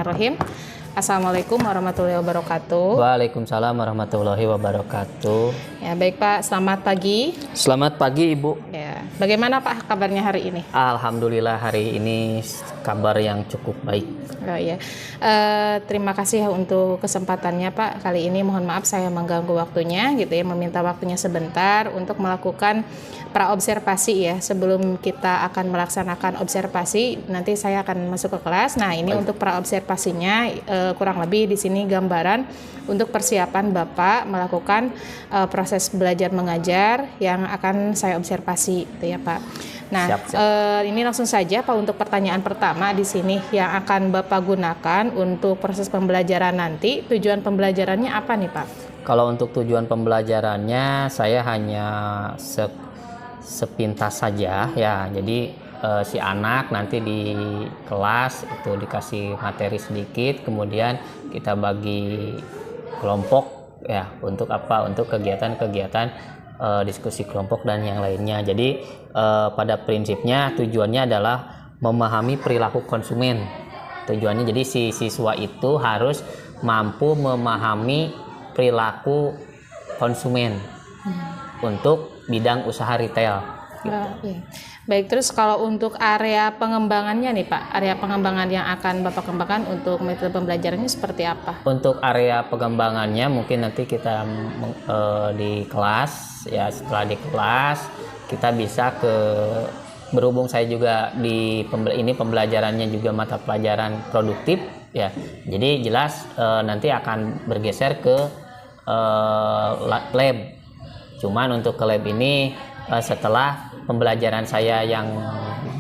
Bismillahirrahmanirrahim. Assalamualaikum warahmatullahi wabarakatuh. Waalaikumsalam warahmatullahi wabarakatuh. Ya, baik Pak, selamat pagi. Selamat pagi Ibu. Ya, bagaimana Pak kabarnya hari ini? Alhamdulillah hari ini kabar yang cukup baik. Oh ya, terima kasih untuk kesempatannya Pak. Kali ini mohon maaf saya mengganggu waktunya, gitu ya, meminta waktunya sebentar untuk melakukan praobservasi ya. Sebelum kita akan melaksanakan observasi, nanti saya akan masuk ke kelas. Nah, ini untuk praobservasinya kurang lebih di sini gambaran untuk persiapan Bapak melakukan proses belajar mengajar yang akan saya observasi, gitu ya Pak. Nah, ini langsung saja Pak untuk pertanyaan pertama di sini yang akan Bapak gunakan untuk proses pembelajaran nanti. Tujuan pembelajarannya apa nih Pak? Kalau untuk tujuan pembelajarannya saya hanya sepintas saja ya. Jadi si anak nanti di kelas itu dikasih materi sedikit, kemudian kita bagi kelompok ya untuk apa? Untuk kegiatan-kegiatan diskusi kelompok dan yang lainnya. Jadi pada prinsipnya tujuannya adalah memahami perilaku konsumen. Tujuannya jadi si siswa itu harus mampu memahami perilaku konsumen untuk bidang usaha retail. Iya. Baik, terus kalau untuk area pengembangannya nih Pak, area pengembangan yang akan Bapak kembangkan untuk metode pembelajarannya seperti apa? Untuk area pengembangannya mungkin nanti kita di kelas ya, setelah di kelas kita bisa berhubung saya juga ini pembelajarannya juga mata pelajaran produktif ya. Jadi jelas nanti akan bergeser ke lab. Cuman untuk ke lab ini setelah pembelajaran saya yang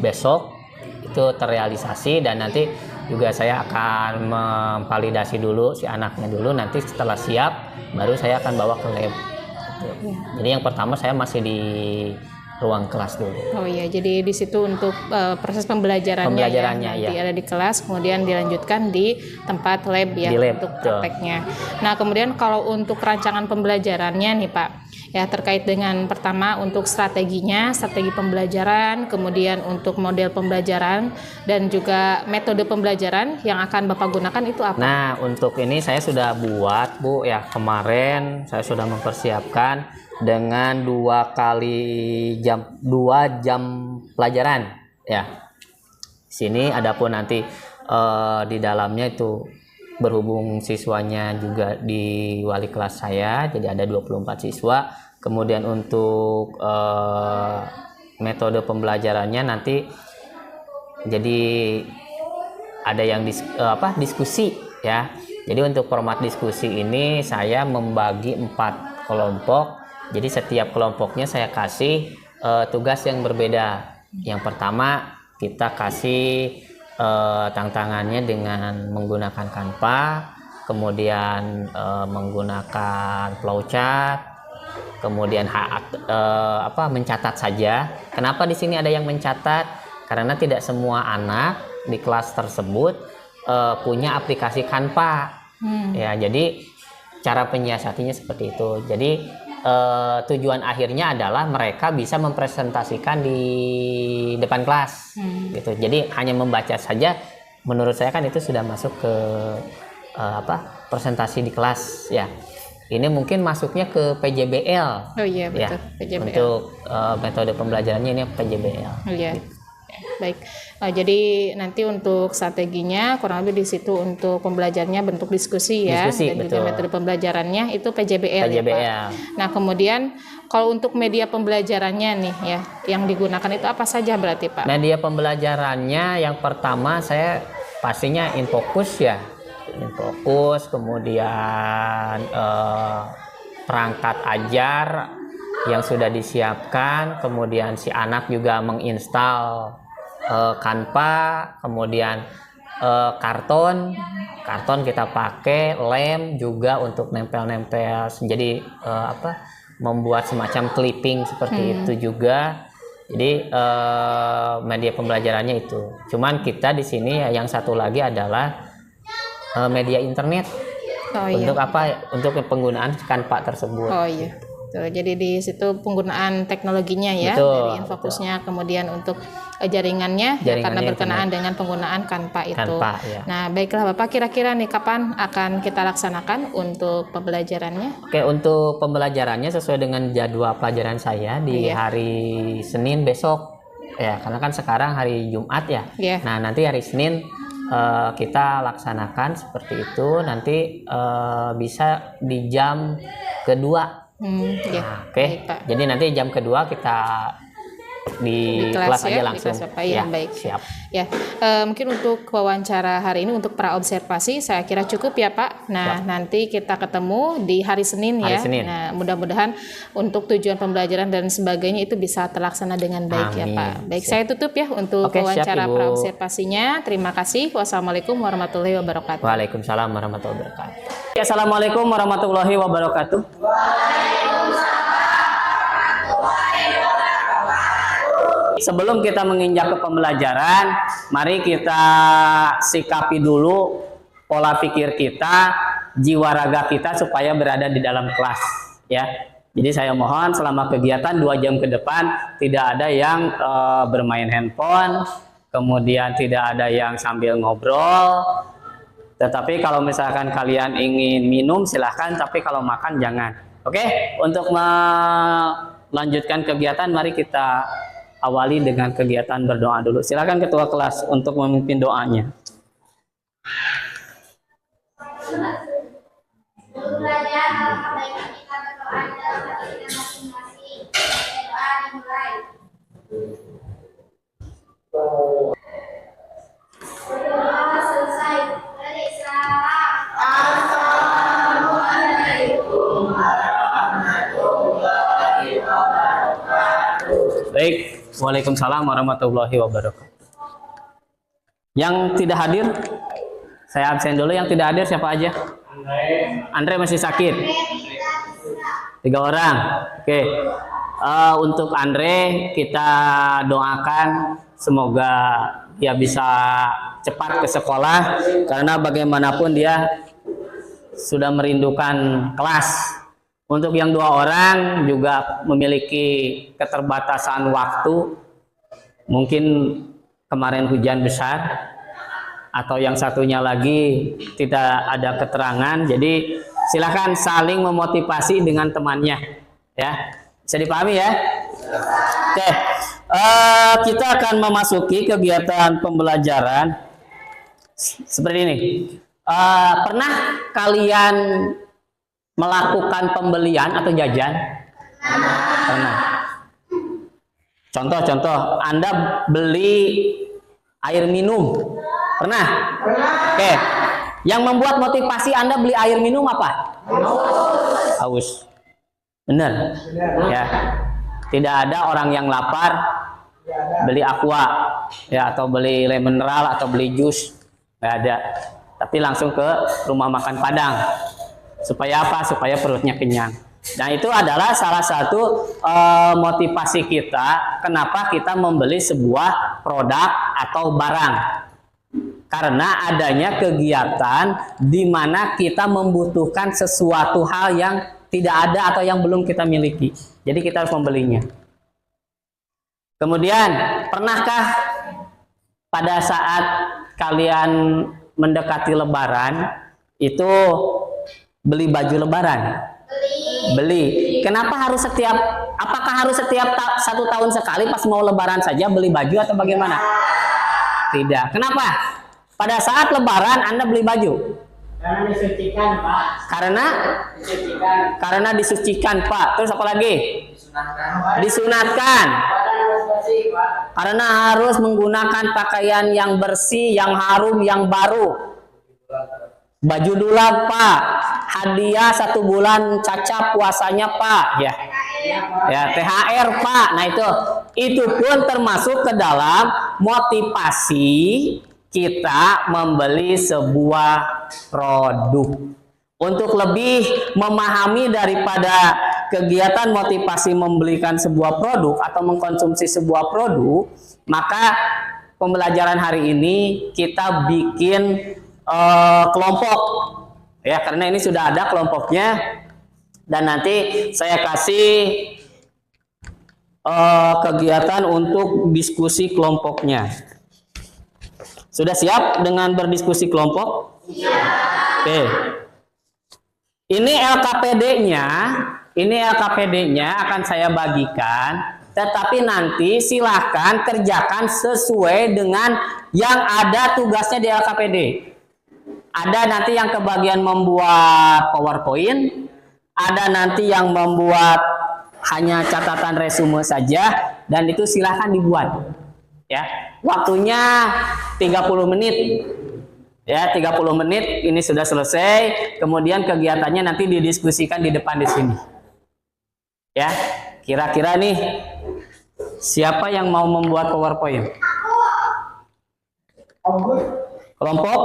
besok itu terrealisasi, dan nanti juga saya akan memvalidasi dulu si anaknya dulu, nanti setelah siap baru saya akan bawa ke lab. Jadi yang pertama saya masih di ruang kelas dulu. Oh iya, jadi di situ untuk proses pembelajarannya ya, nanti ada di kelas, kemudian dilanjutkan di tempat lab ya, di lab, untuk prakteknya. Nah, kemudian kalau untuk rancangan pembelajarannya nih Pak, ya terkait dengan pertama untuk strategi pembelajaran, kemudian untuk model pembelajaran dan juga metode pembelajaran yang akan Bapak gunakan itu apa? Nah, untuk ini saya sudah buat Bu ya, kemarin saya sudah mempersiapkan dengan 2 jam pelajaran ya. Sini adapun nanti di dalamnya itu berhubung siswanya juga di wali kelas saya, jadi ada 24 siswa. Kemudian untuk metode pembelajarannya nanti jadi ada yang diskusi ya. Jadi untuk format diskusi ini saya membagi 4 kelompok. Jadi setiap kelompoknya saya kasih tugas yang berbeda. Yang pertama kita kasih tantangannya dengan menggunakan Canva, kemudian menggunakan flowchart, kemudian mencatat saja. Kenapa di sini ada yang mencatat? Karena tidak semua anak di kelas tersebut punya aplikasi Canva. Ya, jadi cara penyiasatinya seperti itu. Jadi tujuan akhirnya adalah mereka bisa mempresentasikan di depan kelas gitu. Jadi hanya membaca saja, menurut saya kan itu sudah masuk ke presentasi di kelas ya. Ini mungkin masuknya ke PJBL. Oh iya, betul. Ya, PJBL. untuk metode pembelajarannya ini PJBL. Oh iya. Gitu. Baik, jadi nanti untuk strateginya kurang lebih di situ untuk pembelajarannya bentuk diskusi ya, dan betul. Juga metode pembelajarannya itu PJBL. Ya Pak. Nah, kemudian kalau untuk media pembelajarannya nih ya, yang digunakan itu apa saja berarti Pak? Media pembelajarannya yang pertama saya pastinya Infocus ya, Infocus, kemudian perangkat ajar yang sudah disiapkan, kemudian si anak juga menginstal Canva, kemudian karton kita pakai, lem juga untuk nempel-nempel, jadi membuat semacam clipping seperti itu juga. Jadi media pembelajarannya itu. Cuman kita di sini yang satu lagi adalah media internet. Untuk apa? Untuk penggunaan Canva tersebut. Oh iya. gitu. Jadi di situ penggunaan teknologinya ya, Betul, dari Infocusnya, kemudian untuk jaringannya, ya, karena Jaringannya berkenaan dengan penggunaan Canva itu. Canva, ya. Nah, baiklah Bapak, kira-kira nih kapan akan kita laksanakan untuk pembelajarannya? Oke, untuk pembelajarannya sesuai dengan jadwal pelajaran saya di Iya. hari Senin besok. Ya, karena kan sekarang hari Jumat ya. Iya. Nah, nanti hari Senin kita laksanakan seperti itu. Nanti bisa di jam kedua. Ya, Nah, oke. baik, Pak. Jadi nanti jam kedua kita di kelas ya, aja di langsung. kelas apa ya, baik. Siap. Ya, mungkin untuk wawancara hari ini untuk pra observasi saya kira cukup ya Pak. Nah, nanti kita ketemu di hari Senin ya. Hari Senin. Nah, mudah-mudahan untuk tujuan pembelajaran dan sebagainya itu bisa terlaksana dengan baik ya Amin. Pak. Baik, Siap. saya tutup ya untuk Oke, siap, wawancara Ibu. pra observasinya. Terima kasih. Wassalamualaikum warahmatullahi wabarakatuh. Waalaikumsalam warahmatullahi wabarakatuh. Ya, assalamualaikum warahmatullahi wabarakatuh. Sebelum kita menginjak ke pembelajaran, mari kita sikapi dulu pola pikir kita, jiwa raga kita supaya berada di dalam kelas, ya. Jadi saya mohon selama kegiatan 2 jam ke depan tidak ada yang bermain handphone, kemudian tidak ada yang sambil ngobrol. Tetapi kalau misalkan kalian ingin minum silahkan, tapi kalau makan jangan. Oke, untuk melanjutkan kegiatan mari kita awali dengan kegiatan berdoa dulu. Silakan ketua kelas untuk memimpin doanya. Baik, waalaikumsalam warahmatullahi wabarakatuh. Yang tidak hadir, saya absen dulu. Yang tidak hadir siapa aja? Andre masih sakit. 3 orang. Oke. Untuk Andre kita doakan semoga dia bisa cepat ke sekolah karena bagaimanapun dia sudah merindukan kelas. Untuk yang 2 orang juga memiliki keterbatasan waktu, mungkin kemarin hujan besar, atau yang satunya lagi tidak ada keterangan. Jadi silakan saling memotivasi dengan temannya, ya. Bisa dipahami ya? Oke, kita akan memasuki kegiatan pembelajaran seperti ini. Pernah kalian melakukan pembelian atau jajan? Pernah. Contoh, Anda beli air minum. Pernah? Oke. Yang membuat motivasi Anda beli air minum apa? Haus. Benar. Ya. Tidak ada orang yang lapar beli aqua ya, atau beli lemon mineral atau beli jus. Nggak ada. Tapi langsung ke rumah makan Padang. Supaya apa? Supaya perutnya kenyang. Nah, itu adalah salah satu motivasi kita kenapa kita membeli sebuah produk atau barang. Karena adanya kegiatan di mana kita membutuhkan sesuatu hal yang tidak ada atau yang belum kita miliki. Jadi kita harus membelinya. Kemudian, pernahkah pada saat kalian mendekati Lebaran itu beli baju Lebaran? Beli. Kenapa harus apakah harus setiap 1 tahun sekali pas mau Lebaran saja beli baju atau bagaimana? Tidak. Kenapa? Pada saat Lebaran Anda beli baju? Karena disucikan, Pak. Karena disucikan, Pak. Terus apa lagi? Disunatkan. Karena harus menggunakan pakaian yang bersih, yang harum, yang baru. Baju dulang, Pak. Hadiah 1 bulan caca puasanya, Pak. Ya, THR, Pak. Nah, itu pun termasuk ke dalam motivasi kita membeli sebuah produk. Untuk lebih memahami daripada kegiatan motivasi membelikan sebuah produk atau mengkonsumsi sebuah produk, maka pembelajaran hari ini kita bikin kelompok, ya, karena ini sudah ada kelompoknya. Dan nanti saya kasih kegiatan untuk diskusi kelompoknya. Sudah siap dengan berdiskusi kelompok? Oke. Ini LKPD-nya akan saya bagikan, tetapi nanti silahkan kerjakan sesuai dengan yang ada tugasnya di LKPD. Ada nanti yang kebagian membuat PowerPoint, ada nanti yang membuat hanya catatan resume saja, dan itu silahkan dibuat. Ya, waktunya 30 menit. Ya, 30 menit ini sudah selesai. Kemudian kegiatannya nanti didiskusikan di depan di sini. Ya, kira-kira nih siapa yang mau membuat PowerPoint? Kelompok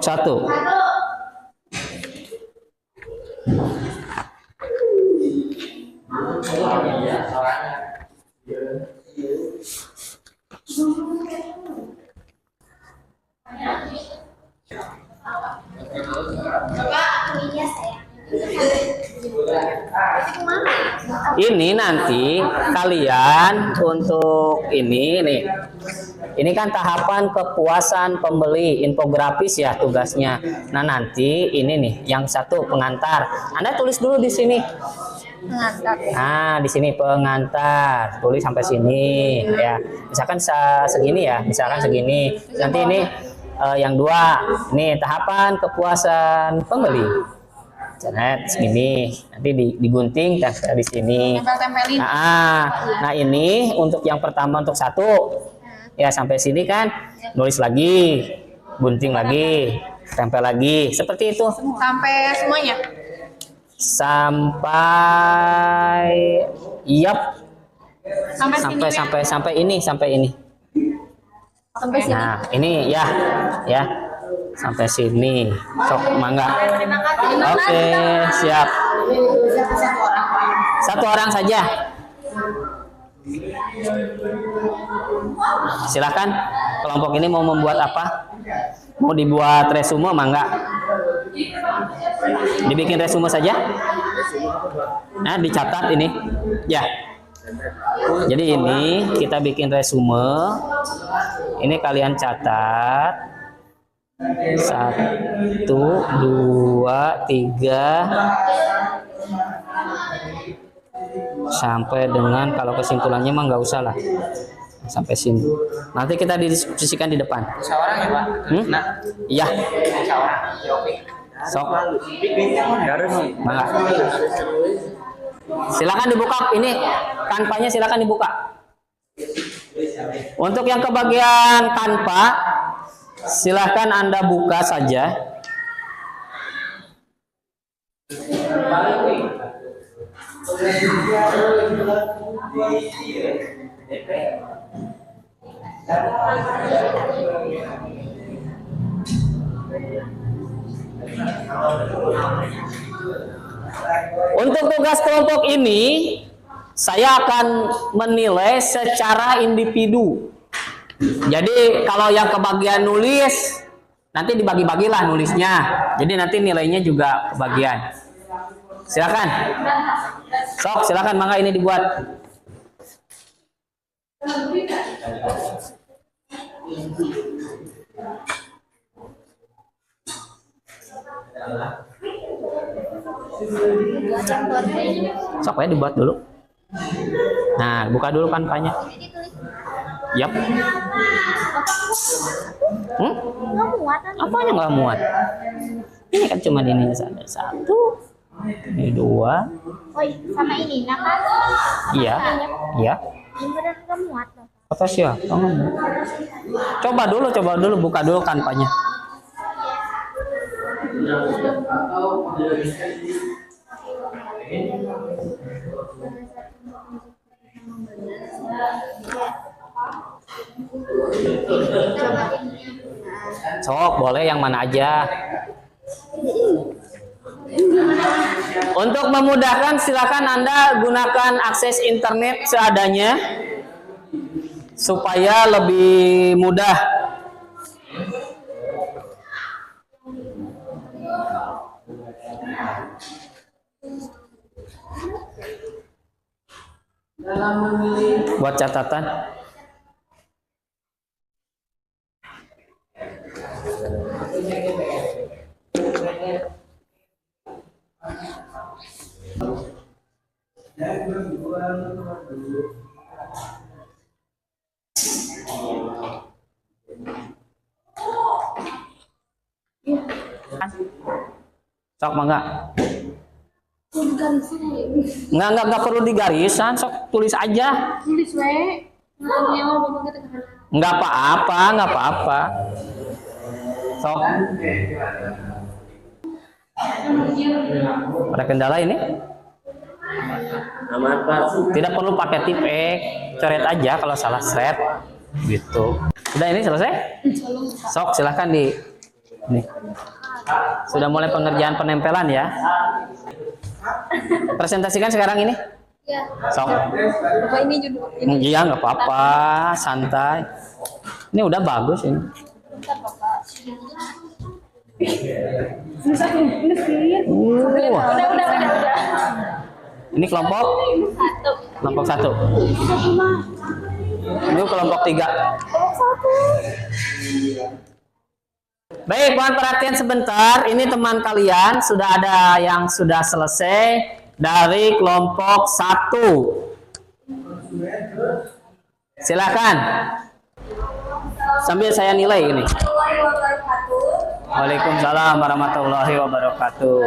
1. Ini nanti kalian untuk ini nih. Ini kan tahapan kepuasan pembeli, infografis ya tugasnya. Nah, nanti ini nih yang satu pengantar. Anda tulis dulu di sini. Pengantar. Nah, di sini pengantar. Tulis sampai sini ya. Misalkan segini ya, misalkan segini. Nanti ini yang dua. Nih tahapan kepuasan pembeli. Jangan segini, nanti digunting tempel di sini. Tempel-tempelin. Nah ini untuk yang pertama untuk satu, ya sampai sini kan, nulis lagi, gunting lagi, tempel lagi, seperti itu. Sampai semuanya. Sampai, yap, Sampai sini. sampai ini. Sampai sini. Nah ini ya. Sampai sini, sok mangga. Terima kasih. Oke, siap. Satu orang saja. Silakan. Kelompok ini mau membuat apa? Mau dibuat resume, mangga. Dibikin resume saja. Nah, dicatat ini. Ya. Jadi ini kita bikin resume. Ini kalian catat. 1, 2, 3 sampai dengan kalau kesimpulannya mah nggak usah lah sampai sini. Nanti kita didiskusikan di depan. Seorang ya Pak? Nah, iya. Sok. Mangga. Silakan dibuka. Ini kanvanya silakan dibuka. Untuk yang kebagian kanva, silahkan Anda buka saja. Untuk tugas kelompok ini, saya akan menilai secara individu. Jadi kalau yang kebagian nulis, nanti dibagi-bagilah nulisnya. Jadi nanti nilainya juga kebagian. Silakan. Sok, silakan mangga ini dibuat. Sok ya dibuat dulu. Nah, buka dulu kanvanya. Yap. Nggak muat. Apanya nggak muat? Ini kan cuma ini ada 1, ini 2. Oh, sama ini, nah kan? Iya, iya. Ini benar nggak muat. Kata siapa? Coba dulu, buka dulu kanvanya. Sok, boleh yang mana aja. Untuk memudahkan, silakan Anda gunakan akses internet seadanya supaya lebih mudah. Buat catatan. Sok mangga. Enggak perlu digarisan, sok tulis aja. Tulis we. Enggak apa-apa. Sok. Ada kendala ini? Aman Pak. Tidak perlu pakai tipek, coret aja kalau salah shred gitu. Udah ini selesai? Sok silahkan di nih. Sudah mulai pengerjaan penempelan ya. Presentasikan sekarang ini. Ya. Sok. Apa ini judul? Iya nggak apa-apa, santai. Ini udah bagus ini. Ini kelompok satu. Ini kelompok 3. Baik, mohon perhatian sebentar. Ini teman kalian sudah ada yang sudah selesai dari kelompok 1. Silakan. Sambil saya nilai ini. Waalaikumsalam warahmatullahi wabarakatuh.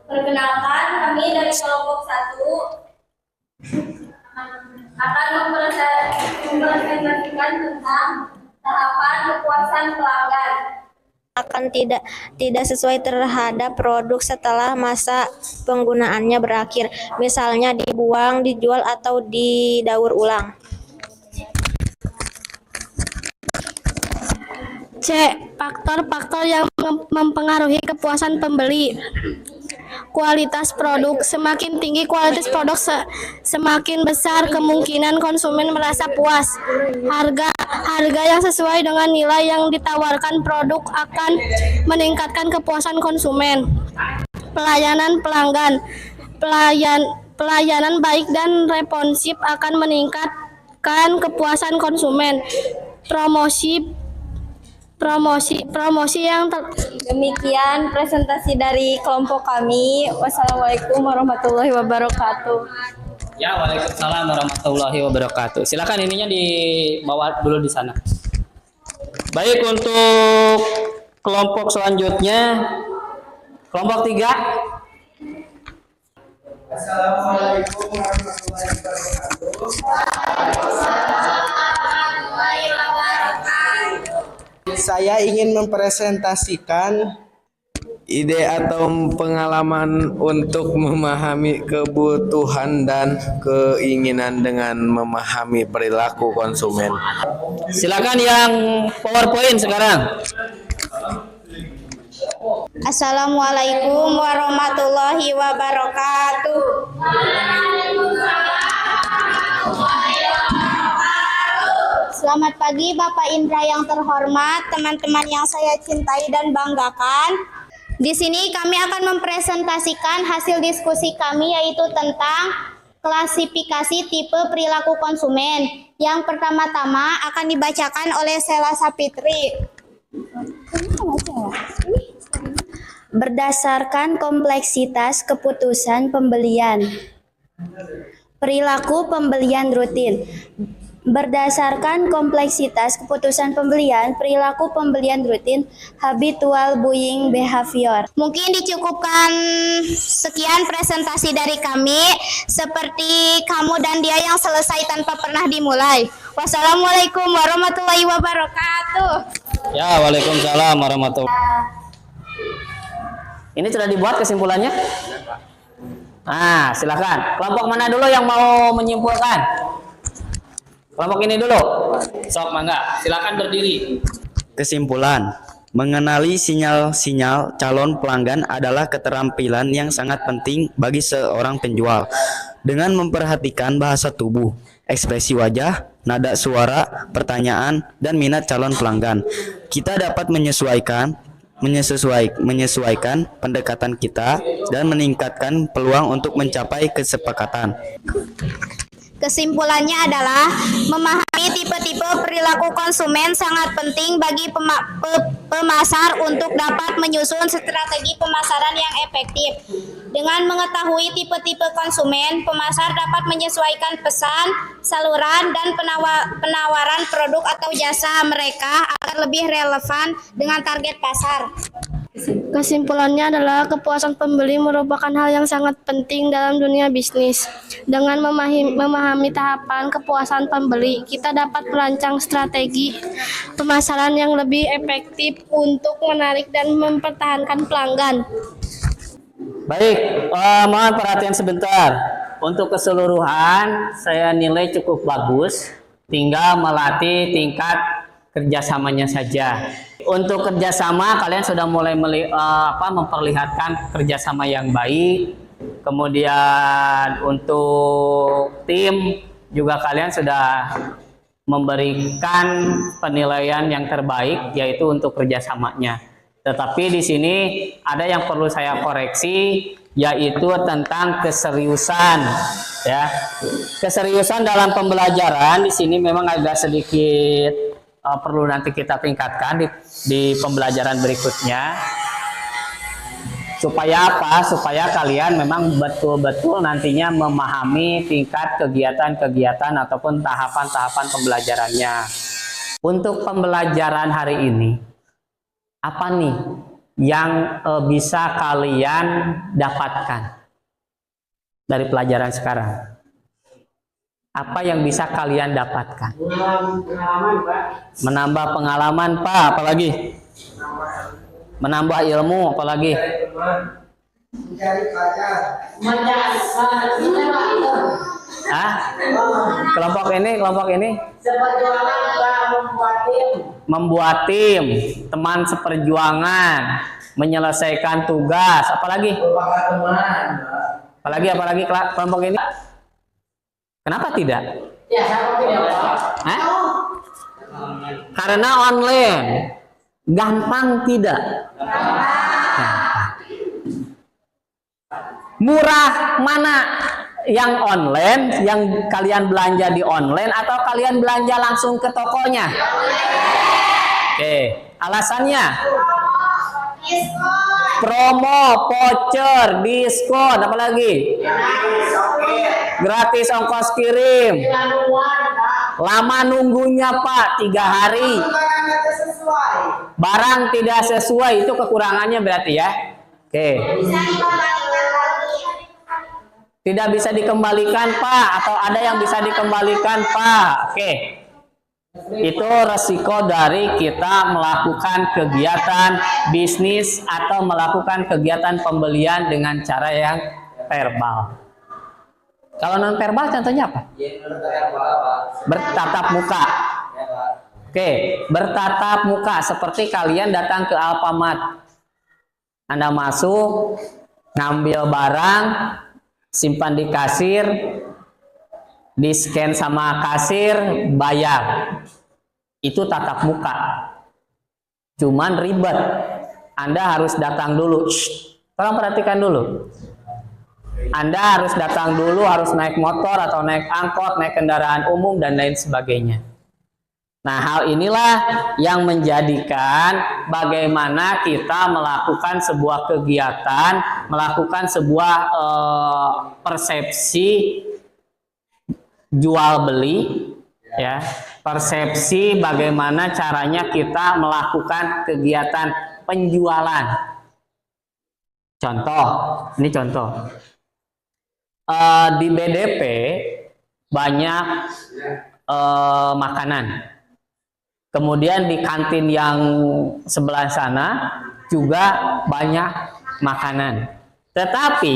Perkenalkan, kami dari kelompok 1 akan mempresentasikan tentang tahapan kepuasan pelanggan. Akan tidak sesuai terhadap produk setelah masa penggunaannya berakhir, misalnya dibuang, dijual, atau didaur ulang. C. Faktor-faktor yang mempengaruhi kepuasan pembeli. Kualitas produk. Semakin tinggi kualitas produk, semakin besar kemungkinan konsumen merasa puas. Harga yang sesuai dengan nilai yang ditawarkan produk akan meningkatkan kepuasan konsumen. Pelayanan pelanggan. Pelayanan baik dan responsif akan meningkatkan kepuasan konsumen. Promosi yang Demikian presentasi dari kelompok kami. Wassalamualaikum warahmatullahi wabarakatuh. Ya, waalaikumsalam warahmatullahi wabarakatuh. Silakan ininya dibawa dulu di sana. Baik, untuk kelompok selanjutnya, kelompok 3. Assalamualaikum warahmatullahi wabarakatuh. Saya ingin mempresentasikan ide atau pengalaman untuk memahami kebutuhan dan keinginan dengan memahami perilaku konsumen. Silakan yang PowerPoint sekarang. Assalamualaikum warahmatullahi wabarakatuh. Selamat pagi Bapak Indra yang terhormat, teman-teman yang saya cintai dan banggakan. Di sini kami akan mempresentasikan hasil diskusi kami, yaitu tentang klasifikasi tipe perilaku konsumen. Yang pertama-tama akan dibacakan oleh Sela Sapitri. Berdasarkan kompleksitas keputusan pembelian. Perilaku pembelian rutin. Berdasarkan kompleksitas keputusan pembelian, perilaku pembelian rutin, habitual buying behavior. Mungkin dicukupkan sekian presentasi dari kami, seperti kamu dan dia yang selesai tanpa pernah dimulai. Wassalamualaikum warahmatullahi wabarakatuh. Ya, waalaikumsalam warahmatullahi wabarakatuh. Ini sudah dibuat kesimpulannya? Nah, silakan. Kelompok mana dulu yang mau menyimpulkan? Kelompok ini dulu. Sok mangga, silakan berdiri. Kesimpulan, mengenali sinyal-sinyal calon pelanggan adalah keterampilan yang sangat penting bagi seorang penjual. Dengan memperhatikan bahasa tubuh, ekspresi wajah, nada suara, pertanyaan, dan minat calon pelanggan, kita dapat menyesuaikan menyesuaikan pendekatan kita dan meningkatkan peluang untuk mencapai kesepakatan. Kesimpulannya adalah memahami tipe-tipe perilaku konsumen sangat penting bagi pemasar untuk dapat menyusun strategi pemasaran yang efektif. Dengan mengetahui tipe-tipe konsumen, pemasar dapat menyesuaikan pesan, saluran, dan penawaran produk atau jasa mereka agar lebih relevan dengan target pasar. Kesimpulannya adalah kepuasan pembeli merupakan hal yang sangat penting dalam dunia bisnis. Dengan memahami tahapan kepuasan pembeli, kita dapat merancang strategi pemasaran yang lebih efektif untuk menarik dan mempertahankan pelanggan. Baik, mohon perhatian sebentar. Untuk keseluruhan, saya nilai cukup bagus. Tinggal melatih tingkat kerjasamanya saja. Untuk kerjasama, kalian sudah mulai memperlihatkan kerjasama yang baik. Kemudian untuk tim juga kalian sudah memberikan penilaian yang terbaik, yaitu untuk kerjasamanya. Tetapi di sini ada yang perlu saya koreksi, yaitu tentang keseriusan. Ya, keseriusan dalam pembelajaran di sini memang agak sedikit perlu nanti kita tingkatkan di pembelajaran berikutnya. Supaya apa? Supaya kalian memang betul-betul nantinya memahami tingkat kegiatan-kegiatan ataupun tahapan-tahapan pembelajarannya. Untuk pembelajaran hari ini, apa nih yang bisa kalian dapatkan dari pelajaran sekarang? Apa yang bisa kalian dapatkan? Pengalaman, Pak. Menambah pengalaman, Pak. Apalagi? Menambah ilmu, apalagi? Mencari pacar. Hah? Kelompok ini? Seperjuangan, Pak, Membuat tim, teman seperjuangan, menyelesaikan tugas, apalagi? Apalagi kelompok ini? Kenapa tidak? Ya, sama tidak, Pak. Hah? Karena online. Gampang tidak? Gampang. Murah mana? Yang online, yang kalian belanja di online atau kalian belanja langsung ke tokonya? Oke, alasannya? Promo, voucher, diskon, apalagi? Gratis ongkos kirim. Lama nunggunya, Pak, 3 hari. Barang tidak sesuai, itu kekurangannya berarti ya. Oke. Tidak bisa dikembalikan, Pak, atau ada yang bisa dikembalikan, Pak. Oke. Itu resiko dari kita melakukan kegiatan bisnis atau melakukan kegiatan pembelian dengan cara yang verbal. Kalau non verbal contohnya apa? Bertatap muka. Oke, bertatap muka seperti kalian datang ke Alfamart. Anda masuk, ngambil barang, simpan di kasir, di-scan sama kasir, bayar. Itu tatap muka. Cuman ribet. Anda harus datang dulu. Tolong perhatikan dulu. Anda harus datang dulu, harus naik motor atau naik angkot, naik kendaraan umum, dan lain sebagainya. Nah, hal inilah yang menjadikan bagaimana kita melakukan sebuah kegiatan, melakukan sebuah persepsi jual beli, ya, persepsi bagaimana caranya kita melakukan kegiatan penjualan. Contoh, ini contoh. Di BDP banyak makanan. Kemudian di kantin yang sebelah sana juga banyak makanan. Tetapi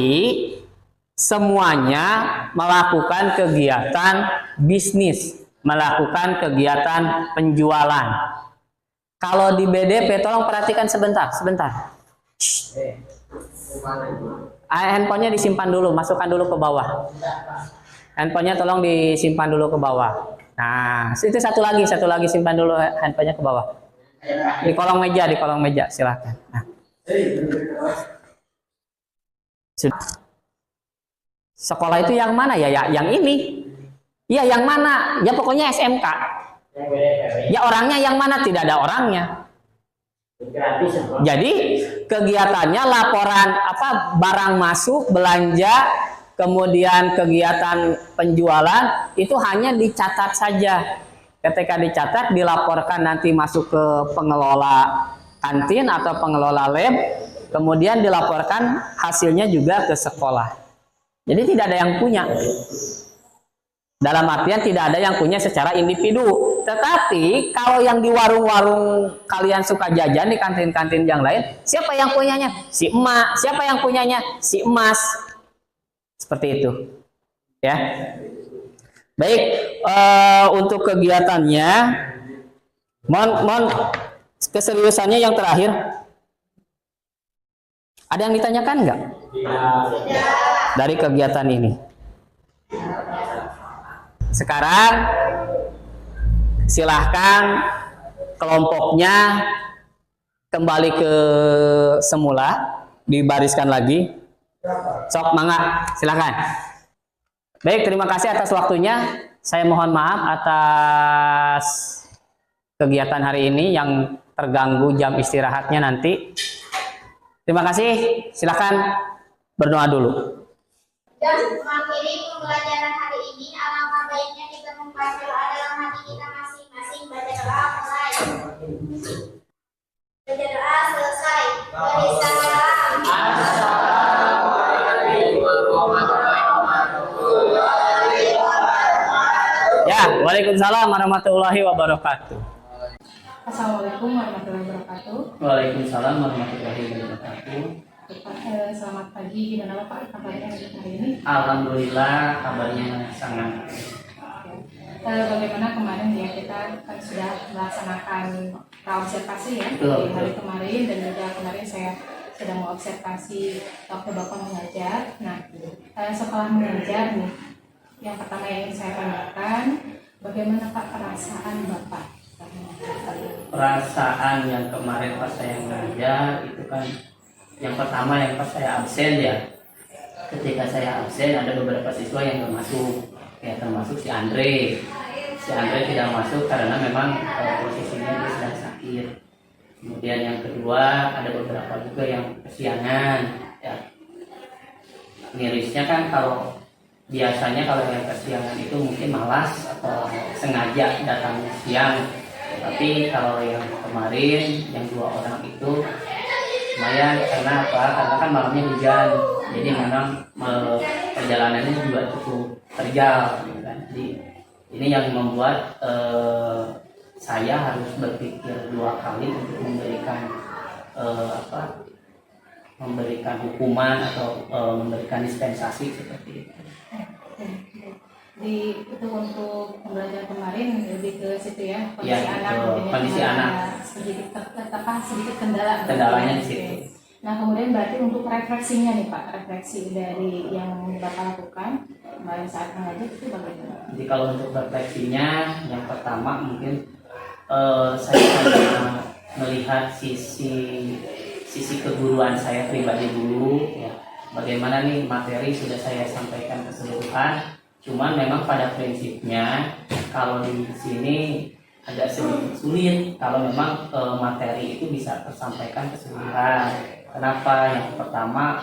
semuanya melakukan kegiatan bisnis, melakukan kegiatan penjualan. Kalau di BDP, tolong perhatikan sebentar. Handphonenya disimpan dulu, masukkan dulu ke bawah. Handphonenya tolong disimpan dulu ke bawah. Nah, itu satu lagi simpan dulu handphonenya ke bawah. Di kolong meja silahkan. Nah. Sekolah itu yang mana ya? Yang ini. Ya yang mana? Ya pokoknya SMK. Ya orangnya yang mana? Tidak ada orangnya. Jadi kegiatannya laporan barang masuk, belanja, kemudian kegiatan penjualan itu hanya dicatat saja. Ketika dicatat dilaporkan nanti masuk ke pengelola kantin atau pengelola lab, kemudian dilaporkan hasilnya juga ke sekolah. Jadi tidak ada yang punya. Dalam artian tidak ada yang punya secara individu. Tetapi kalau yang di warung-warung kalian suka jajan di kantin-kantin yang lain, siapa yang punyanya? Si emak. Siapa yang punyanya? Si emas. Seperti itu. Ya. Baik, untuk kegiatannya, mohon keseriusannya yang terakhir. Ada yang ditanyakan nggak? Dari kegiatan ini. Sekarang silahkan kelompoknya kembali ke semula, dibariskan lagi. Sok mangga, silahkan. Baik, terima kasih atas waktunya. Saya mohon maaf atas kegiatan hari ini yang terganggu jam istirahatnya nanti. Terima kasih. Silahkan berdoa dulu. Dan mengakhiri pembelajaran hari ini, alangkah baiknya kita membaca doa dalam hati kita masing-masing. Baca doa mulai. Baca doa selesai. Waalaikumsalam. Ya, waalaikumsalam warahmatullahi wabarakatuh. Assalamualaikum warahmatullahi wabarakatuh. Waalaikumsalam warahmatullahi wabarakatuh. Selamat pagi, gimana Pak kabarnya hari ini? Alhamdulillah kabarnya sangat. Bagaimana kemarin ya kita kan sudah melaksanakan observasi ya Betul. di hari kemarin, dan juga kemarin saya sudah mengobservasi waktu Bapak mengajar. Nah, setelah mengajar nih, yang pertama yang ingin saya tanyakan, bagaimana Pak perasaan Bapak? Perasaan yang kemarin pas saya mengajar itu kan yang pertama yang pas saya absen ya. Ketika saya absen ada beberapa siswa yang nggak masuk, ya termasuk si Andre. Si Andre tidak masuk karena memang posisinya dia sedang sakit. Kemudian yang kedua ada beberapa juga yang kesiangan. Ya. Mirisnya kan kalau biasanya kalau yang kesiangan itu mungkin malas atau sengaja datangnya siang. Tapi kalau yang kemarin yang 2 orang itu lumayan, karena apa? Karena kan malamnya hujan, jadi memang perjalanannya juga cukup terjal, gitu kan. Jadi ini yang membuat saya harus berpikir 2 kali untuk memberikan hukuman atau memberikan dispensasi seperti itu. Itu untuk pembelajaran kemarin lebih ke situ ya, kondisi Ya, anak, kondisi anak. sedikit kendala. Kendalanya di situ. Nah, kemudian berarti untuk refleksinya nih Pak, refleksi dari yang Bapak lakukan kemarin saat mengajar itu bagaimana? Jadi kalau untuk refleksinya, yang pertama mungkin saya akan melihat sisi keguruan saya pribadi dulu, ya. Bagaimana nih materi sudah saya sampaikan keseluruhan. Cuman memang pada prinsipnya kalau di sini agak sedikit sulit kalau memang materi itu bisa tersampaikan keseluruhan. Kenapa? Yang pertama,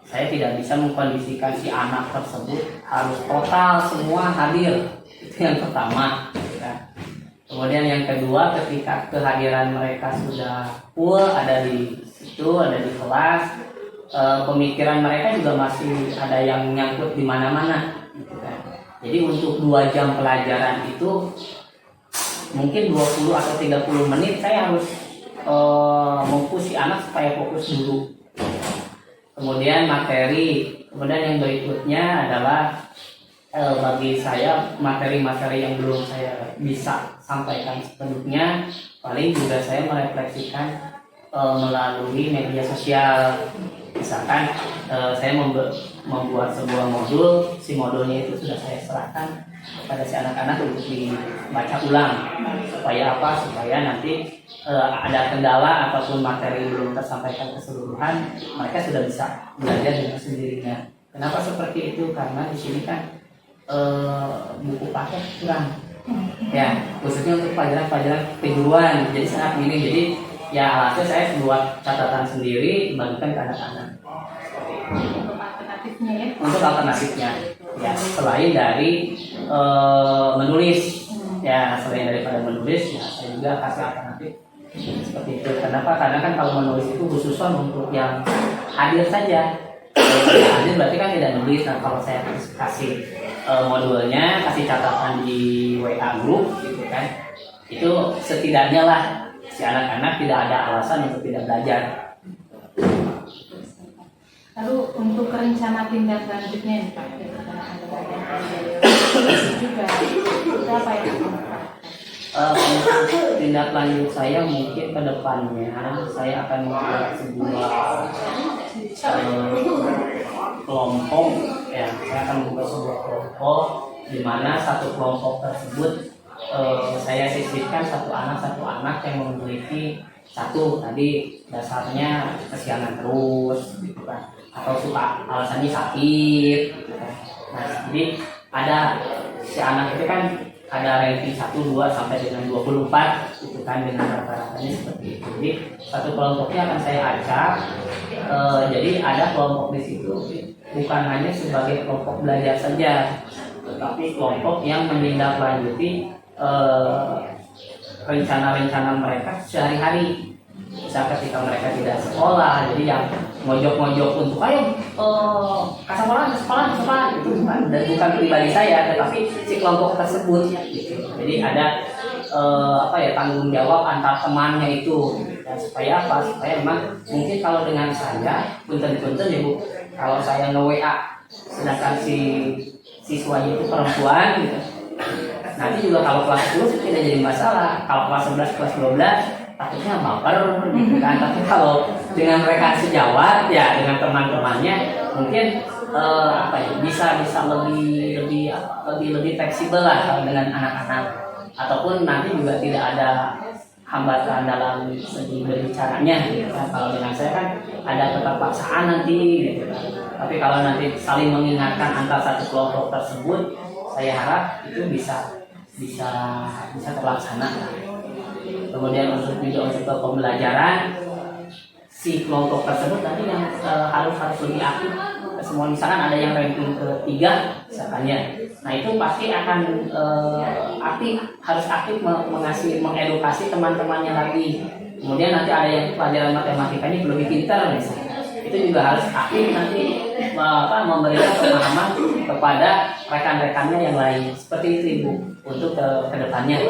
saya tidak bisa mengkondisikan si anak tersebut harus total semua hadir. Itu yang pertama. Ya. Kemudian yang kedua, ketika kehadiran mereka sudah full ada di situ, ada di kelas, pemikiran mereka juga masih ada yang nyangkut di mana-mana. Jadi untuk 2 jam pelajaran itu mungkin 20 atau 30 menit saya harus mempush si anak supaya fokus dulu. Kemudian materi, kemudian yang berikutnya adalah bagi saya materi-materi yang belum saya bisa sampaikan sepenuhnya, paling juga saya merefleksikan melalui media sosial. Misalkan saya membuat sebuah modul. Si modulnya itu sudah saya serahkan kepada si anak-anak untuk dibaca ulang. Supaya apa? Supaya nanti ada kendala ataupun materi belum tersampaikan keseluruhan, mereka sudah bisa belajar dengan sendirinya. Kenapa seperti itu? Karena di sini kan buku paket kurang, ya khususnya untuk pelajaran-pelajaran kejuruan, jadi sangat minim. Jadi ya hasil saya buat catatan sendiri, bagikan ke anak-anak. Untuk alternatifnya ya. Untuk alternatifnya, ya selain dari menulis, ya selain daripada menulis, ya saya juga kasih alternatif seperti itu. Kenapa? Karena kan kalau menulis itu khususan untuk yang hadir saja. Kalau hadir berarti kan tidak nulis. Nah kalau saya kasih modulnya, kasih catatan di WA group gitu kan, itu setidaknya lah si anak-anak tidak ada alasan untuk tidak belajar. Lalu untuk rencana tindak lanjutnya nih Pak, juga itu apa yang akan Pak? Tindak lanjut saya mungkin ke depannya saya akan membuat sebuah kelompok, ya saya akan membuat sebuah kelompok di mana satu kelompok tersebut saya sisihkan satu anak yang memiliki satu tadi dasarnya kesiangan terus gitu kan, atau suka alasannya sakit gitu kan. Nah jadi ada si anak itu kan ada ranking 1, 2 sampai dengan 24 gitu kan, dengan rata-ratanya seperti itu. Jadi satu kelompoknya akan saya acak. Jadi ada kelompok di situ bukan hanya sebagai kelompok belajar saja, tetapi kelompok yang menindaklanjuti rencana-rencana mereka sehari-hari. Misal ketika mereka tidak sekolah, jadi yang ngojok-ngojok untuk ayo ke sekolah itu bukan pribadi saya, tetapi si kelompok tersebut gitu. Jadi ada tanggung jawab antar temannya itu. Dan supaya apa? Supaya memang mungkin kalau dengan saya punten-punten ya Bu, kalau saya nge-WA sedangkan si siswanya itu perempuan gitu, nanti juga kalau kelas 10 tidak jadi masalah. Kalau kelas 11, kelas 12 takutnya baper gitu kan. Tapi kalau dengan mereka sejawat ya dengan teman-temannya mungkin bisa lebih fleksibel lah kalau dengan anak-anak, ataupun nanti juga tidak ada hambatan dalam segi berbicaranya gitu kan. Kalau dengan saya kan ada keterpaksaan nanti gitu kan. Tapi kalau nanti saling mengingatkan antar satu kelompok tersebut, saya harap itu bisa terlaksana. Kemudian untuk pembelajaran si kelompok tersebut tadi yang harus lebih aktif semua. Misalkan ada yang ranking ketiga misalkannya, nah itu pasti akan harus aktif mengedukasi teman-temannya lagi. Kemudian nanti ada yang pelajaran matematikanya lebih pintar misalnya, itu juga harus aktif nanti memberikan pemahaman kepada rekan-rekannya yang lain. Seperti itu Ibu untuk ke depannya.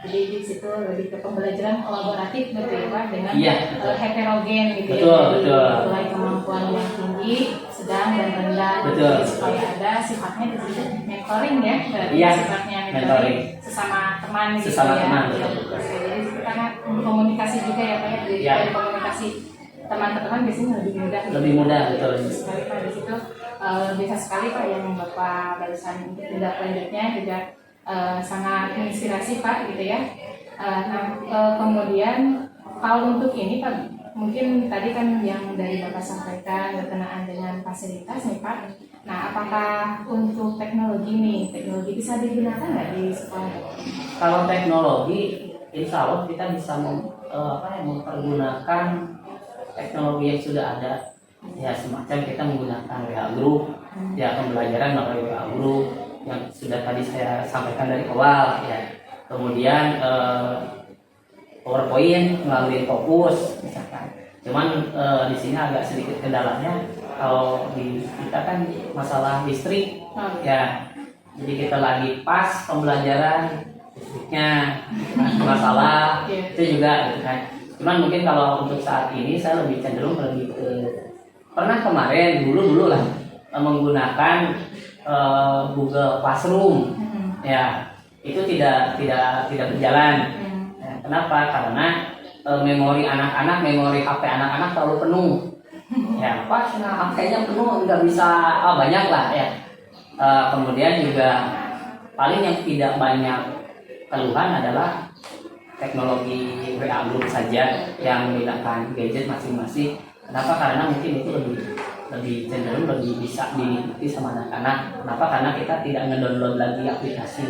Jadi di situ lebih ke pembelajaran kolaboratif gitu ya Pak, dengan heterogen gitu. Betul. Mulai kemampuan yang tinggi, sedang dan rendah. Betul. Jadi, supaya ada sifatnya di situ mentoring ya. Iya. Sifatnya mentoring sesama teman gitu sesama ya. teman. Jadi karena komunikasi juga ya Pak ya. Jadi dari komunikasi teman-teman biasanya lebih mudah. Betul. Sekali Pak di situ bisa sekali Pak yang Bapak barusan tindak lanjutnya juga sangat menginspirasi Pak gitu ya. Kemudian kalau untuk ini Pak, mungkin tadi kan yang dari Bapak sampaikan berkenaan dengan fasilitas nih Pak. Nah apakah untuk teknologi bisa digunakan nggak di sekolah? Kalau teknologi, insya Allah kita bisa mempergunakan teknologi yang sudah ada. Ya semacam kita menggunakan WA Group, ya pembelajaran melalui WA Group yang sudah tadi saya sampaikan dari awal ya. Kemudian PowerPoint melalui Fokus misalkan. Cuman di sini agak sedikit kendalanya kalau di kita kan masalah listrik ya. Jadi kita lagi pas pembelajaran listriknya masalah itu juga gitu kan. Cuman mungkin kalau untuk saat ini saya lebih cenderung lebih ke kemarin dulu lah menggunakan Google Classroom ya, itu tidak berjalan. Ya, kenapa? Karena memori HP anak-anak terlalu penuh Ya, Pak, nah kayaknya penuh nggak bisa, banyak lah ya. Kemudian juga paling yang tidak banyak keluhan adalah teknologi WA Group saja yang menggunakan gadget masing-masing. Kenapa? Karena mungkin itu lebih cenderung lebih bisa diikuti sama anak-anak. Kenapa? Karena kita tidak ngedownload lagi aplikasi.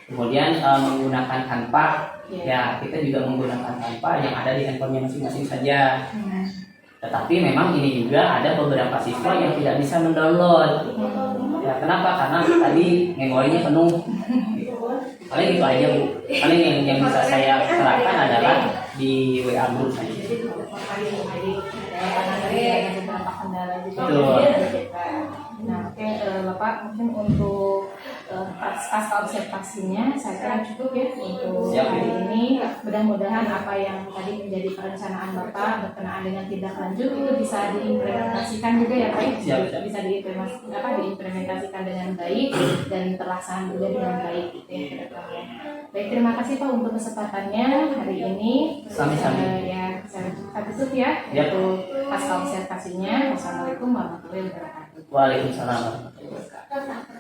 Kemudian menggunakan Canva, ya kita juga menggunakan Canva yang ada di handphonenya masing-masing saja. Tetapi memang ini juga ada beberapa siswa yang tidak bisa mendownload. Ya kenapa? Karena tadi memorinya penuh. Paling itu aja Bu. Paling yang bisa saya terapkan adalah di WA Group saja. Beberapa kendala juga. Betul. Nah, oke, Bapak mungkin untuk pasca observasinya saya kira cukup ya untuk Siap, hari Bu. ini. Mudah-mudahan apa yang tadi menjadi perencanaan Bapak berkenaan dengan tindak lanjut itu bisa diimplementasikan juga ya Pak. Siap, siap. Bisa diimplementasikan dengan baik dan terlaksana juga dengan baik gitu ya ke depannya. Baik, terima kasih Pak untuk kesempatannya hari ini. Sami-sami. Ya, saya tutup ya Ya. untuk pasca observasinya. Wassalamualaikum warahmatullahi wabarakatuh. Waalaikumsalam warahmatullahi wabarakatuh.